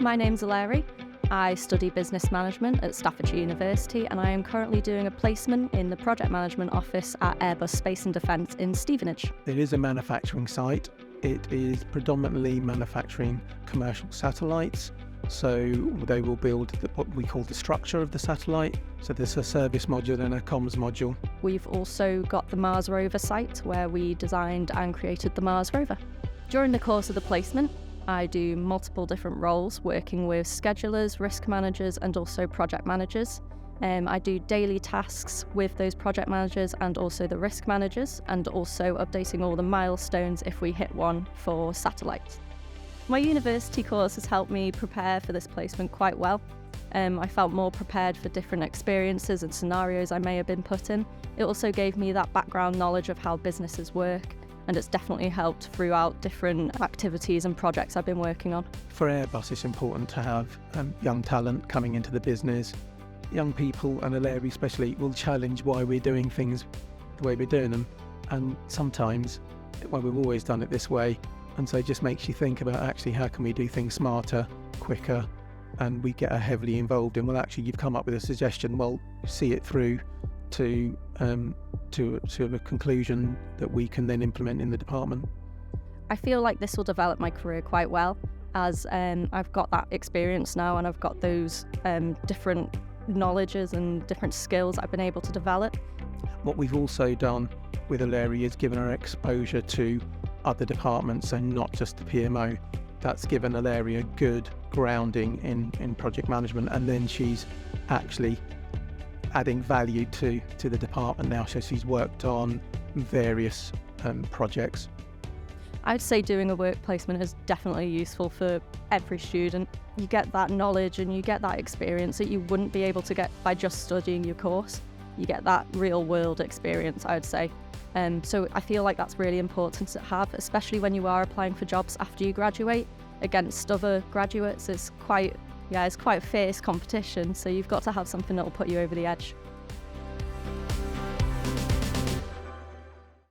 My name's Eleri. I study business management at Stevenage University, and I am currently doing a placement in the project management office at Airbus Space and Defence in Stevenage. It is a manufacturing site. It is predominantly manufacturing commercial satellites. So they will build what we call the structure of the satellite. So there's a service module and a comms module. We've also got the Mars rover site where we designed and created the Mars rover. During the course of the placement, I do multiple different roles, working with schedulers, risk managers, and also project managers. I do daily tasks with those project managers and also the risk managers, and also updating all the milestones if we hit one for satellites. My university course has helped me prepare for this placement quite well. I felt more prepared for different experiences and scenarios I may have been put in. It also gave me that background knowledge of how businesses work, and it's definitely helped throughout different activities and projects I've been working on. For Airbus, it's important to have young talent coming into the business. Young people, and Eleri especially, will challenge why we're doing things the way we're doing them. And sometimes, well, we've always done it this way. And so it just makes you think about actually how can we do things smarter, quicker, and we get heavily involved in, well, actually you've come up with a suggestion, well, see it through to a conclusion that we can then implement in the department. I feel like this will develop my career quite well, as I've got that experience now, and I've got those different knowledges and different skills I've been able to develop. What we've also done with Eleri is given her exposure to other departments and not just the PMO. That's given Eleri a good grounding in project management, and then she's actually adding value to the department now. So she's worked on various projects. I'd say doing a work placement is definitely useful for every student. You get that knowledge and you get that experience that you wouldn't be able to get by just studying your course. You get that real world experience, I would say. So I feel like that's really important to have, especially when you are applying for jobs after you graduate against other graduates. It's quite a fierce competition, so you've got to have something that will put you over the edge.